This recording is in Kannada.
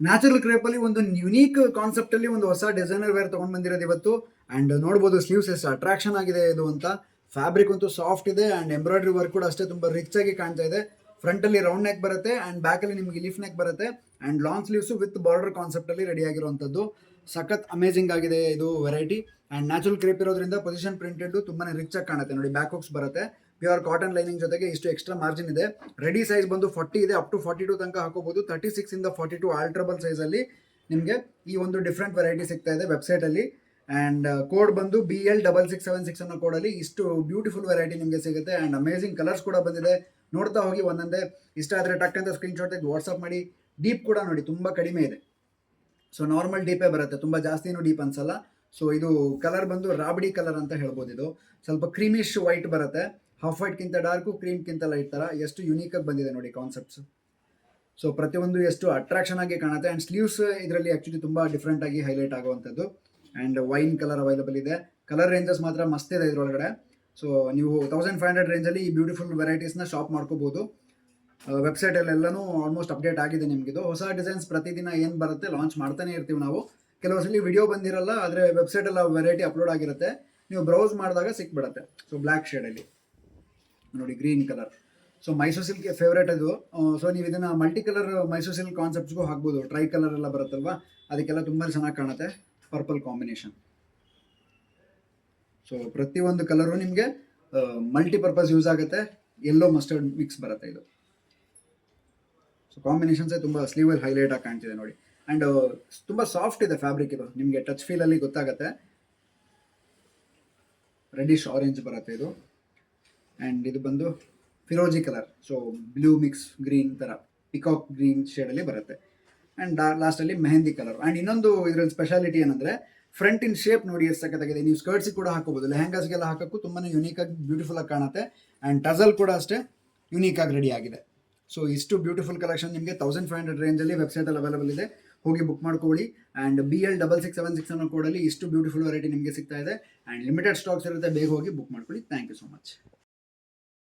ನ್ಯಾಚುರಲ್ ಕ್ರೇಪಲ್ಲಿ ಒಂದು ಯುನೀಕ್ ಕಾನ್ಸೆಪ್ಟಲ್ಲಿ ಒಂದು ಹೊಸ ಡಿಸೈನರ್ ವೇರ್ ತೊಗೊಂಡು ಬಂದಿರೋದು ಇವತ್ತು. ಆ್ಯಂಡ್ ನೋಡ್ಬೋದು ಸ್ಲೀವ್ಸ್ ಎಷ್ಟು ಅಟ್ರಾಕ್ಷನ್ ಆಗಿದೆ ಇದು ಅಂತ. ಫ್ಯಾಬ್ರಿಕ್ ಅಂತೂ ಸಾಫ್ಟ್ ಇದೆ ಆ್ಯಂಡ್ ಎಂಬ್ರಾಯ್ಡ್ರಿ ವರ್ಕ್ ಕೂಡ ಅಷ್ಟೇ ತುಂಬ ರಿಚ್ ಆಗಿ ಕಾಣ್ತಾ ಇದೆ. ಫ್ರಂಟಲ್ಲಿ ರೌಂಡ್ ನೆಕ್ ಬರುತ್ತೆ ಆ್ಯಂಡ್ ಬ್ಯಾಕಲ್ಲಿ ನಿಮಗೆ ಲೀಫ್ ನೆಕ್ ಬರುತ್ತೆ and long sleeves with border ಕಾನ್ಸೆಪ್ಟಲ್ಲಿ ರೆಡಿ ಆಗಿರುವಂಥದ್ದು. ಸಖತ್ ಅಮೇಜಿಂಗ್ ಆಗಿದೆ ಇದು ವೆರೈಟಿ. ಆ್ಯಂಡ್ ನ್ಯಾಚುರಲ್ ಕ್ರೇಪ್ ಇರೋದ್ರಿಂದ ಪೊಸಿಷನ್ ಪ್ರಿಂಟೆಡ್ ತುಂಬಾ ರಿಚ್ ಆಗಿ ಕಾಣುತ್ತೆ ನೋಡಿ. ಬ್ಯಾಕ್ ಹುಕ್ಸ್ ಬರುತ್ತೆ, ಪ್ಯೂರ್ ಕಾಟನ್ ಲೈನಿಂಗ್ ಜೊತೆಗೆ ಇಷ್ಟು ಎಕ್ಸ್ಟ್ರಾ ಮಾರ್ಜಿನ್ ಇದೆ. ರೆಡಿ ಸೈಜ್ ಬಂದು 40 ಇದೆ, ಅಪ್ ಟು 42 ತನಕ ಹಾಕೋಬಹುದು. 36 ಇಂದ 42 ಆಲ್ಟ್ರಬಲ್ ಸೈಜಲ್ಲಿ ನಿಮಗೆ ಈ ಒಂದು ಡಿಫ್ರೆಂಟ್ ವೆರೈಟಿ ಸಿಗ್ತಾ ಇದೆ ವೆಬ್ಸೈಟಲ್ಲಿ. ಆ್ಯಂಡ್ ಕೋಡ್ ಬಂದು BL6676 ಅನ್ನೋ ಕೋಡಲ್ಲಿ ಇಷ್ಟು ಬ್ಯೂಟಿಫುಲ್ ವೆರೈಟಿ ನಿಮಗೆ ಸಿಗುತ್ತೆ. ಆ್ಯಂಡ್ ಅಮೇಜಿಂಗ್ ಕಲರ್ಸ್ ಕೂಡ ಬಂದಿದೆ. ನೋಡ್ತಾ ಹೋಗಿ ಒಂದೊಂದೇ. ಇಷ್ಟ ಆದರೆ ಟಕ್ ಅಂತ ಸ್ಕ್ರೀನ್ಶಾಟ್ ತೆಗೆದು ವಾಟ್ಸಪ್ ಮಾಡಿ. ಡೀಪ್ ಕೂಡ ನೋಡಿ ತುಂಬ ಕಡಿಮೆ ಇದೆ. ಸೊ ನಾರ್ಮಲ್ ಡೀಪೇ ಬರುತ್ತೆ, ತುಂಬ ಜಾಸ್ತಿನೂ ಡೀಪ್ ಅನ್ಸಲ್ಲ. ಸೊ ಇದು ಕಲರ್ ಬಂದು ರಾಬಡಿ ಕಲರ್ ಅಂತ ಹೇಳ್ಬೋದು. ಇದು ಸ್ವಲ್ಪ ಕ್ರೀಮಿಶ್ ವೈಟ್ ಬರುತ್ತೆ, ಹಾಫ್ ವೈಟ್ಗಿಂತ ಡಾರ್ಕು, ಕ್ರೀಮ್ಗಿಂತ ಲೈಟ್ ಥರ. ಎಷ್ಟು ಯುನೀಕಾಗಿ ಬಂದಿದೆ ನೋಡಿ ಕಾನ್ಸೆಪ್ಟ್ಸ್. ಸೊ ಪ್ರತಿಯೊಂದು ಎಷ್ಟು ಅಟ್ರಾಕ್ಷನ್ ಆಗಿ ಕಾಣುತ್ತೆ. ಆ್ಯಂಡ್ ಸ್ಲೀವ್ಸ್ ಇದರಲ್ಲಿ ಆ್ಯಕ್ಚುಲಿ ತುಂಬ ಡಿಫ್ರೆಂಟ್ ಆಗಿ ಹೈಲೈಟ್ ಆಗುವಂಥದ್ದು. ಆ್ಯಂಡ್ ವೈನ್ ಕಲರ್ ಅವೈಲಬಲ್ ಇದೆ. ಕಲರ್ ರೇಂಜಸ್ ಮಾತ್ರ ಮಸ್ತ್ ಇದೆ ಇದರೊಳಗಡೆ. ಸೊ ನೀವು 1500 ರೇಂಜಲ್ಲಿ ಈ ಬ್ಯೂಟಿಫುಲ್ ವೆರೈಟೀಸ್ನ ಶಾಪ್ ಮಾಡ್ಕೋಬೋದು. ವೆಬ್ಸೈಟಲ್ಲೆಲ್ಲನೂ ಆಲ್ಮೋಸ್ಟ್ ಅಪ್ಡೇಟ್ ಆಗಿದೆ ನಿಮಗಿದು. ಹೊಸ ಡಿಸೈನ್ಸ್ ಪ್ರತಿದಿನ ಏನು ಬರುತ್ತೆ ಲಾಂಚ್ ಮಾಡ್ತಾನೆ ಇರ್ತೀವಿ ನಾವು. ಕೆಲವು ಸಲ ವಿಡಿಯೋ ಬಂದಿರಲ್ಲ, ಆದರೆ ವೆಬ್ಸೈಟಲ್ಲಿ ವೆರೈಟಿ ಅಪ್ಲೋಡ್ ಆಗಿರುತ್ತೆ, ನೀವು ಬ್ರೌಸ್ ಮಾಡಿದಾಗ ಸಿಕ್ಬಿಡುತ್ತೆ. ಸೊ ಬ್ಲ್ಯಾಕ್ ಶೇಡಲ್ಲಿ ನೋಡಿ, green colour. So Mysuru silk favourite ಇದು. ಸೊ ನೀವು ಇದನ್ನು ಮಲ್ಟಿ ಕಲರ್ ಮೈಸೂರು ಸಿಲ್ಕ್ ಕಾನ್ಸೆಪ್ಟ್ಸ್ಗೂ ಹಾಕ್ಬೋದು. ಟ್ರೈ ಕಲರ್ ಎಲ್ಲ ಬರುತ್ತಲ್ವ, ಅದಕ್ಕೆಲ್ಲ ತುಂಬ ಚೆನ್ನಾಗಿ ಕಾಣುತ್ತೆ. Purple combination. ಸೊ ಪ್ರತಿಯೊಂದು ಕಲರು ನಿಮಗೆ ಮಲ್ಟಿಪರ್ಪಸ್ ಯೂಸ್ ಆಗುತ್ತೆ. ಯೆಲ್ಲೋ ಮಸ್ಟರ್ಡ್ ಮಿಕ್ಸ್ ಬರುತ್ತೆ ಇದು. ಸೊ ಕಾಂಬಿನೇಷನ್ಸೇ ತುಂಬ ಸ್ಲೀವಲ್ಲಿ ಹೈಲೈಟ್ ಆಗಿ ಕಾಣ್ತಿದೆ ನೋಡಿ. ಆ್ಯಂಡ್ ತುಂಬ ಸಾಫ್ಟ್ ಇದೆ ಫ್ಯಾಬ್ರಿಕ್ ಇದು, ನಿಮಗೆ ಟಚ್ ಫೀಲಲ್ಲಿ ಗೊತ್ತಾಗುತ್ತೆ. ರೆಡಿಶ್ ಆರೆಂಜ್ ಬರುತ್ತೆ ಇದು. ಆ್ಯಂಡ್ ಇದು ಬಂದು ಫಿರೋಜಿ colour. So blue mix green ಥರ, ಪಿಕಾಕ್ ಗ್ರೀನ್ ಶೇಡಲ್ಲಿ ಬರುತ್ತೆ. ಆ್ಯಂಡ್ ಲಾಸ್ಟಲ್ಲಿ ಮೆಹಂದಿ ಕಲರ್. ಆ್ಯಂಡ್ ಇನ್ನೊಂದು ಇದರಲ್ಲಿ ಸ್ಪೆಷಾಲಿಟಿ ಏನಂದರೆ ಫ್ರಂಟ್ ಇನ್ ಶೇಪ್ ನೋಡಿ ಎಷ್ಟು ಸಖತ್ತಾಗಿದೆ. ನೀವು ಸ್ಕರ್ಟ್ಸಿಗೆ ಕೂಡ ಹಾಕೋಬೋದು, ಲೆಹಂಗಾಸ್ಗೆಲ್ಲ ಹಾಕೋಕ್ಕೂ ತುಂಬಾ ಯೂನಿಕಾಗಿ ಬ್ಯೂಟಿಫುಲ್ಲಾಗಿ ಕಾಣುತ್ತೆ. ಆ್ಯಂಡ್ ಟಜಲ್ ಕೂಡ ಅಷ್ಟೇ ಯೂನಿಕಾಗಿ ರೆಡಿ ಆಗಿದೆ. ಸೊ ಇಷ್ಟು ಬ್ಯೂಟಿಫುಲ್ ಕಲೆಕ್ಷನ್ ನಿಮಗೆ 1500 ರೇಂಜಲ್ಲಿ ವೆಬ್ಸೈಟಲ್ಲಿ ಅವೈಲೇಬಲ್ ಇದೆ. ಹೋಗಿ ಬುಕ್ ಮಾಡ್ಕೊಳ್ಳಿ. ಆ್ಯಂಡ್ BL6676 ಅನ್ನೋ ಕೋಡಲ್ಲಿ ಇಷ್ಟು ಬ್ಯೂಟಿಫುಲ್ ವೆರೈಟಿ ನಿಮಗೆ ಸಿಗ್ತಾ ಇದೆ. ಆ್ಯಂಡ್ ಲಿಮಿಟೆಡ್ ಸ್ಟಾಕ್ಸ್ ಇರುತ್ತೆ, ಬೇಗ ಹೋಗಿ ಬುಕ್ ಮಾಡ್ಕೊಳ್ಳಿ. Thank you so much.